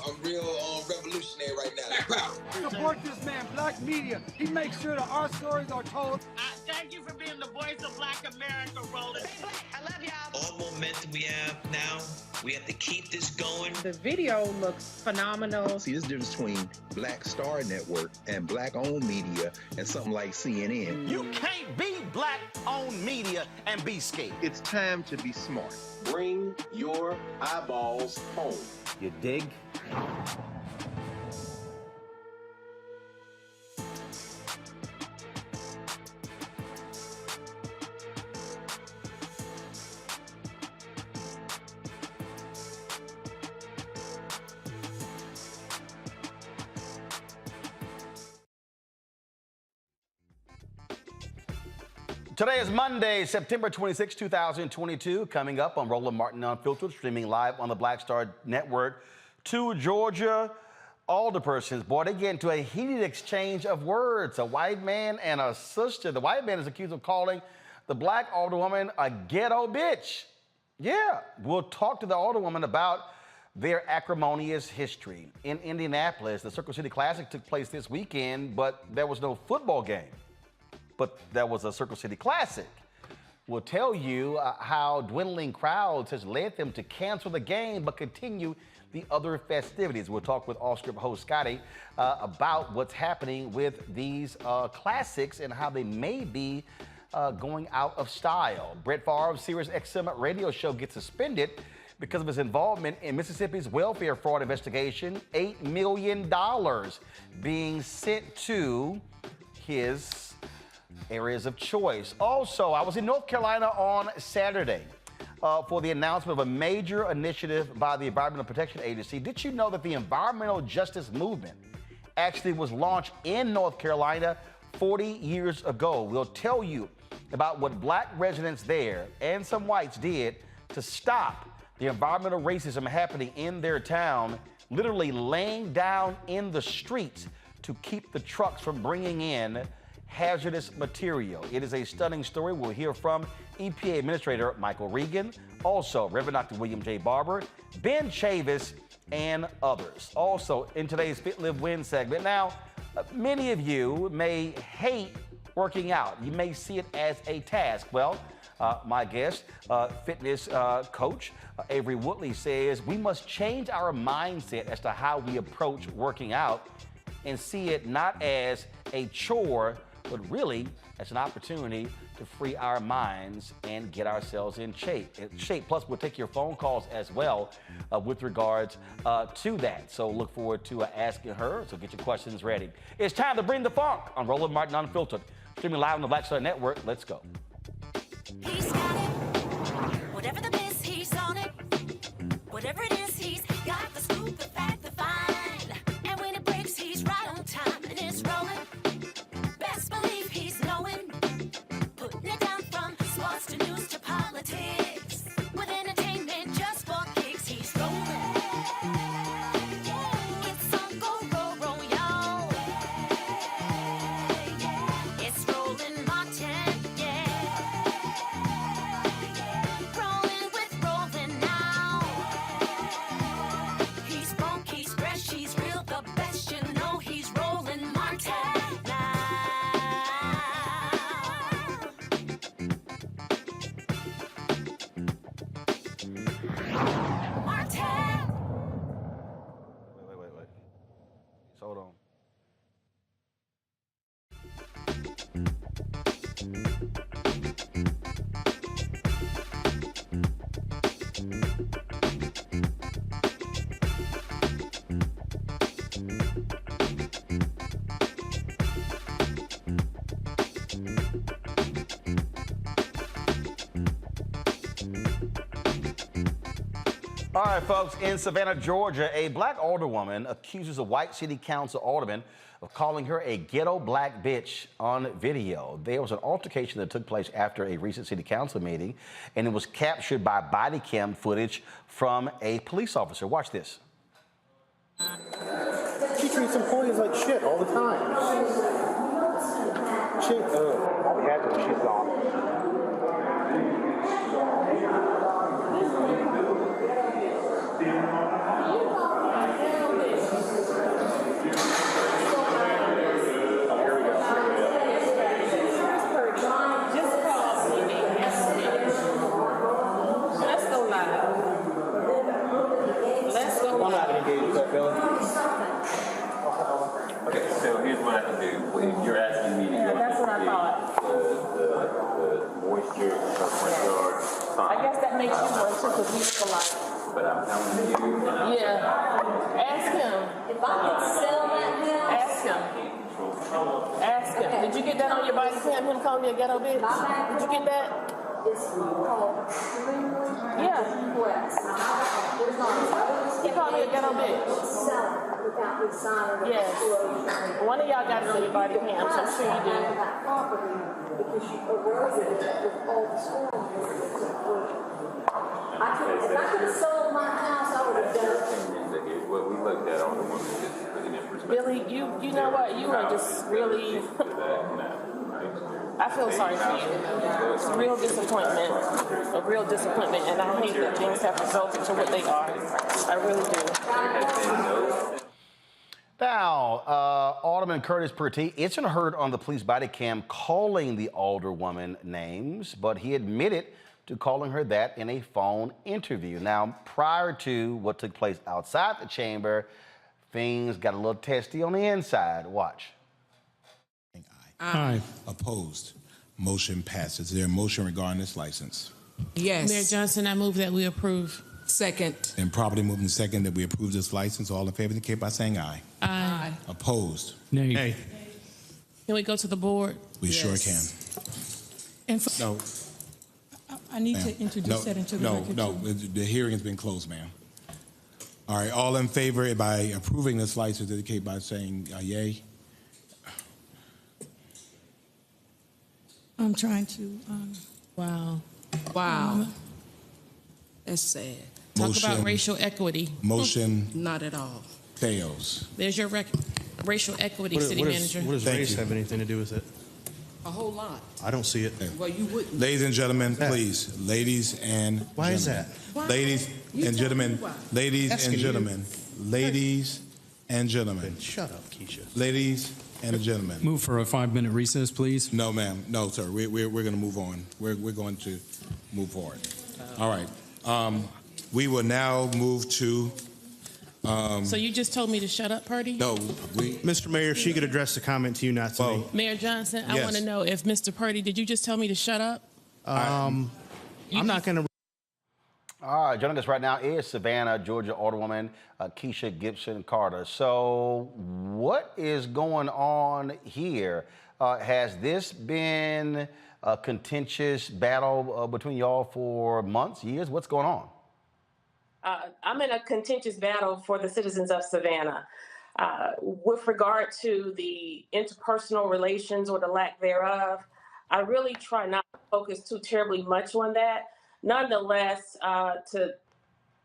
I'm real revolutionary right now. Black power. Support this man, Black media. He makes sure that our stories are told. Thank you for being the voice of Black America, Roland. I love y'all. All momentum we have now, we have to keep this going. The video looks phenomenal. See, this difference between Black Star Network and Black-owned media and something like CNN. You can't be Black-owned media and be scared. It's time to be smart. Bring your eyeballs home. You dig? Today is Monday, September 26, 2022. Coming up on Roland Martin Unfiltered, streaming live on the Black Star Network. Two Georgia Alderpersons, boy, they get into a heated exchange of words. A white man and a sister. The white man is accused of calling the Black Alderwoman a ghetto bitch. Yeah, we'll talk to the Alderwoman about their acrimonious history. In Indianapolis, the Circle City Classic took place this weekend, but there was no football game. But that was a Circle City Classic. We'll tell you how dwindling crowds has led them to cancel the game but continue the other festivities. We'll talk with OffScript host Scottay about what's happening with these classics and how they may be going out of style. Brett Favre's SiriusXM radio show gets suspended because of his involvement in Mississippi's welfare fraud investigation. $8 million being sent to his areas of choice. Also, I was in North Carolina on Saturday for the announcement of a major initiative by the Environmental Protection Agency. Did you know that the environmental justice movement actually was launched in North Carolina 40 years ago? We'll tell you about what Black residents there and some whites did to stop the environmental racism happening in their town, literally laying down in the streets to keep the trucks from bringing in hazardous material. It is a stunning story. We'll hear from EPA Administrator Michael Regan, also Reverend Dr. William J. Barber, Ben Chavis, and others. Also in today's Fit, Live, Win segment. Now, many of you may hate working out. You may see it as a task. Well, my guest, fitness coach Avery Woodley, says we must change our mindset as to how we approach working out and see it not as a chore, but really as an opportunity to free our minds and get ourselves in shape. Plus, we'll take your phone calls as well with regards to that. So look forward to asking her, so get your questions ready. It's time to bring the funk on Roland Martin Unfiltered. Streaming live on the Black Star Network. Let's go. He's got it. Whatever the miss, he's on it. Whatever it is, he's got the scoop, the fact, the find. And when it breaks, he's right on time and it's rolling. Best believe he's knowing. Putting it down from sports to news to politics. With entertainment just for kicks, he's rolling. It's on go, roll, y'all. It's Roland Martin, rolling with Roland now. He's funk, he's fresh, he's real, the best, you know he's Roland Martin. Wait. Hold on. All right, folks, in Savannah, Georgia, a Black alderwoman accuses a white city council alderman of calling her a ghetto black bitch on video. There was an altercation that took place after a recent city council meeting, and it was captured by body cam footage from a police officer. Watch this. She treats employees like shit all the time. All we had to, she's gone. because we look alike. But I'm telling you. Yeah. Ask him. If I could sell that house. Ask him. Ask him. Did you get that on your body cam, him calling you a ghetto bitch? Did you get that? It's called extremely Yeah. request. There's not. He called me a ghetto bitch. Sell it without me signing it. Yes. One of y'all got it on your body cam, so I'm sure you do. That property because you eroded it with all the storm. If I could have sold my house, I would have done it. What we looked at on the woman just putting in perspective. Billy, you know what? You are just really. I feel sorry for you. It's a real disappointment. A real disappointment, and I hate that things have resulted to what they are. I really do. Now, Alderman Curtis Purty isn't heard on the police body cam calling the alderwoman names, but he admitted to calling her that in a phone interview. Now, prior to what took place outside the chamber, things got a little testy on the inside. Watch. Aye. Opposed. Motion passes. Is there a motion regarding this license? Yes. Mayor Johnson, I move that we approve. Second. And properly moving second that we approve this license. All in favor indicate by saying aye. Aye. Opposed. Nay. Can we go to the board? We sure can. And No. I need Ma'am. to introduce that into the record. No. The hearing has been closed, ma'am. All right. All in favor by approving this license indicate by saying yay. I'm trying to. Wow. That's sad. Talk about racial equity. Motion Not at all. fails. There's your racial equity, city manager. What does Thank race you. have anything to do with it? A whole lot. I don't see it. Well, you wouldn't. Ladies and gentlemen, please. Ladies and Why is gentlemen. Why? Ladies You and tell gentlemen. me why. Ladies Asking and you. gentlemen. Ladies and gentlemen. Shut up, Keisha. Ladies and gentlemen. Move for a 5-minute recess, please. No, ma'am. No, sir. We're going to move on. We're going to move forward. All right. We will now move to. So you just told me to shut up, Purdy? No, Mr. Mayor, she could address the comment to you, not to me. Mayor Johnson, I Yes. want to know if Mr. Purdy, did you just tell me to shut up? I'm not going to. All right, joining us right now is Savannah, Georgia Alderwoman Keisha Gibson Carter. So what is going on here? Has this been a contentious battle between y'all for months, years? What's going on? I'm in a contentious battle for the citizens of Savannah. With regard to the interpersonal relations or the lack thereof, I really try not to focus too terribly much on that. Nonetheless, to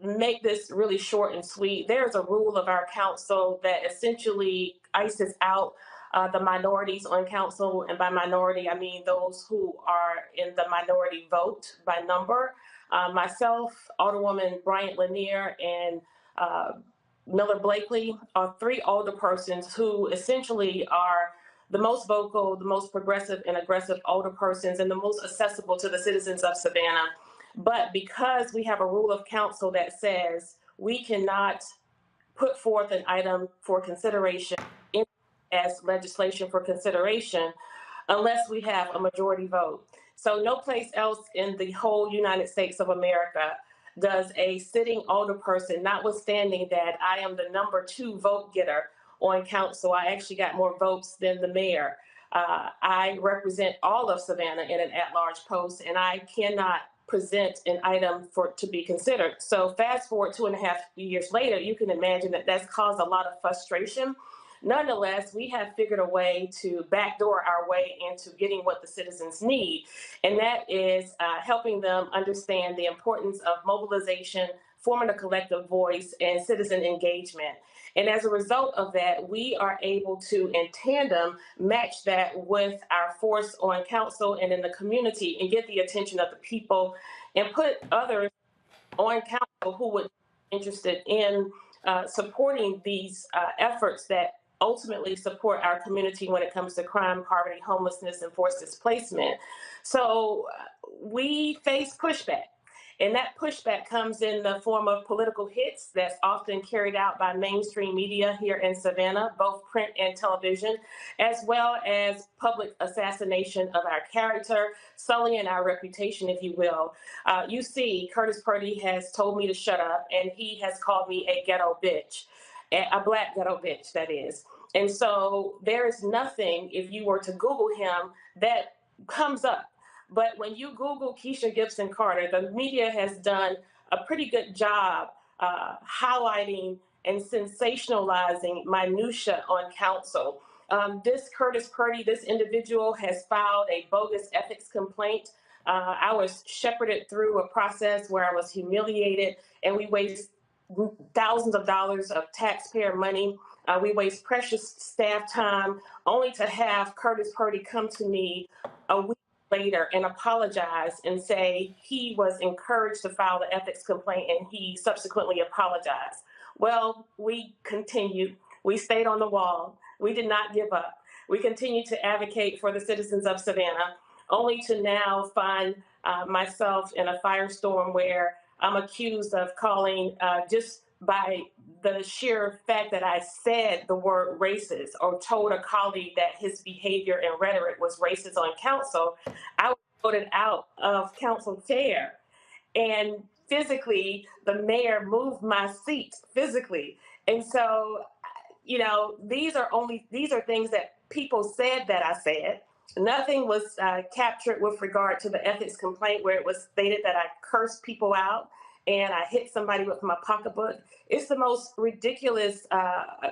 make this really short and sweet, there's a rule of our council that essentially ices out the minorities on council. And by minority, I mean those who are in the minority vote by number. Myself, Alderwoman Bryant Lanier, and Miller Blakely are 3 alderpersons who essentially are the most vocal, the most progressive and aggressive alderpersons, and the most accessible to the citizens of Savannah. But because we have a rule of council that says we cannot put forth an item for consideration as legislation for consideration unless we have a majority vote. So no place else in the whole United States of America does a sitting alderperson, notwithstanding that I am the number 2 vote getter on council. I actually got more votes than the mayor. I represent all of Savannah in an at-large post, and I cannot present an item to be considered. So fast forward 2.5 years later, you can imagine that that's caused a lot of frustration. Nonetheless, we have figured a way to backdoor our way into getting what the citizens need, and that is helping them understand the importance of mobilization, forming a collective voice, and citizen engagement. And as a result of that, we are able to, in tandem, match that with our force on council and in the community and get the attention of the people and put others on council who would be interested in supporting these efforts that ultimately support our community when it comes to crime, poverty, homelessness, and forced displacement. So we face pushback. And that pushback comes in the form of political hits that's often carried out by mainstream media here in Savannah, both print and television, as well as public assassination of our character, sullying our reputation, if you will. You see, Curtis Purdy has told me to shut up, and he has called me a ghetto bitch, a black ghetto bitch, that is. And so there is nothing, if you were to Google him, that comes up. But when you Google Keisha Gibson Carter, the media has done a pretty good job highlighting and sensationalizing minutia on council. This Curtis Purdy, this individual has filed a bogus ethics complaint. I was shepherded through a process where I was humiliated, and we waste thousands of dollars of taxpayer money. We waste precious staff time only to have Curtis Purdy come to me a week later and apologize and say he was encouraged to file the ethics complaint, and he subsequently apologized. Well, we continued. We stayed on the wall. We did not give up. We continued to advocate for the citizens of Savannah, only to now find myself in a firestorm where I'm accused of calling, just by the sheer fact that I said the word racist or told a colleague that his behavior and rhetoric was racist on council, I was voted out of council chair. And physically, the mayor moved my seat physically. And so, you know, these are things that people said that I said. Nothing was captured with regard to the ethics complaint where it was stated that I cursed people out and I hit somebody with my pocketbook. It's the most ridiculous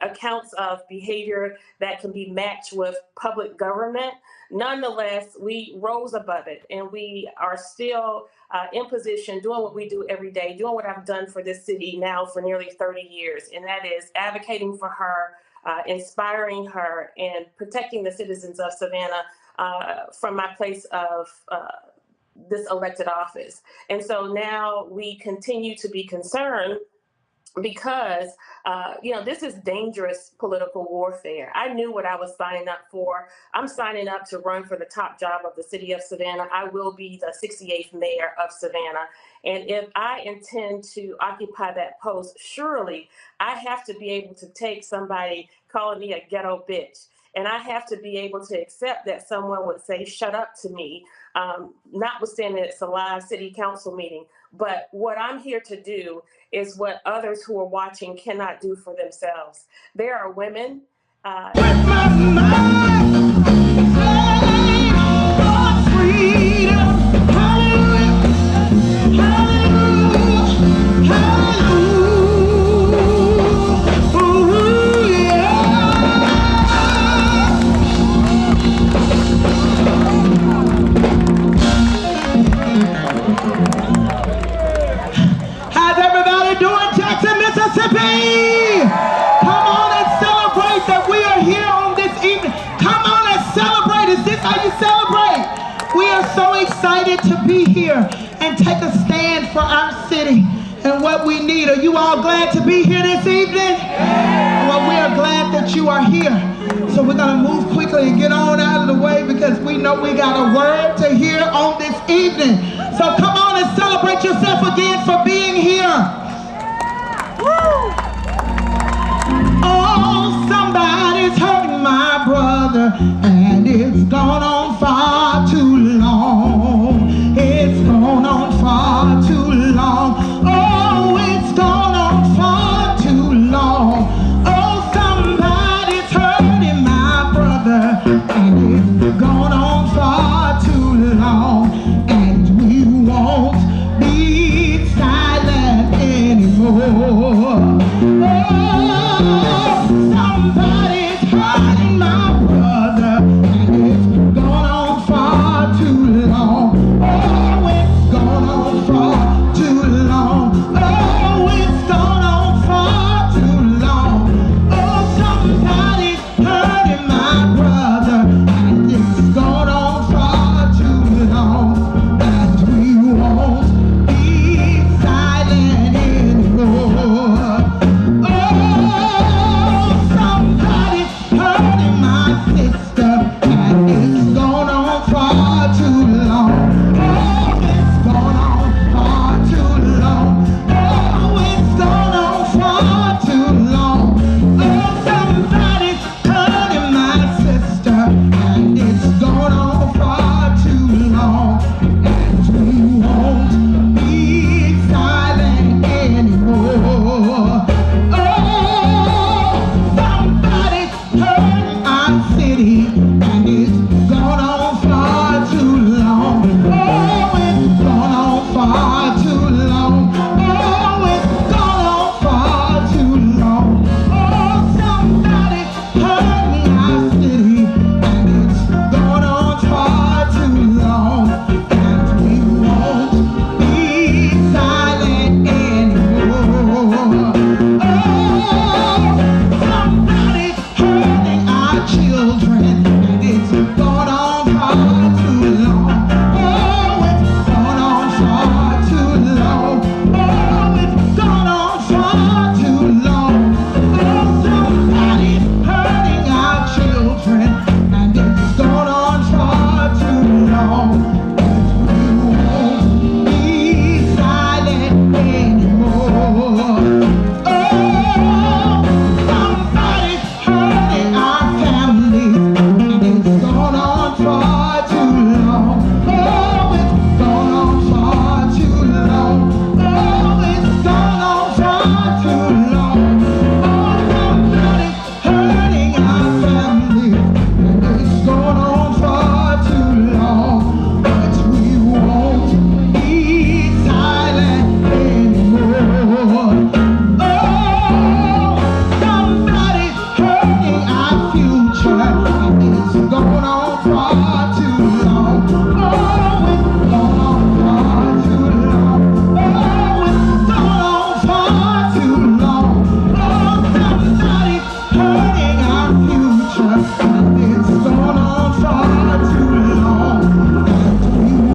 accounts of behavior that can be matched with public government. Nonetheless, we rose above it, and we are still in position doing what we do every day, doing what I've done for this city now for nearly 30 years, and that is advocating for her, inspiring her, and protecting the citizens of Savannah from my place of this elected office. And so now we continue to be concerned because, you know, this is dangerous political warfare. I knew what I was signing up for. I'm signing up to run for the top job of the city of Savannah. I will be the 68th mayor of Savannah. And if I intend to occupy that post, surely I have to be able to take somebody calling me a ghetto bitch. And I have to be able to accept that someone would say, shut up to me, notwithstanding it's a live city council meeting. But what I'm here to do is what others who are watching cannot do for themselves. There are women. How's everybody doing, Jackson, Mississippi? Come on and celebrate that we are here on this evening. Come on and celebrate. Is this how you celebrate? We are so excited to be here and take a stand for our city and what we need. Are you all glad to be here this evening? Well, we are glad that you are here. So we're going to move quickly and get on out of the way because we know we got a word to hear on this evening. So come on and celebrate yourself again for being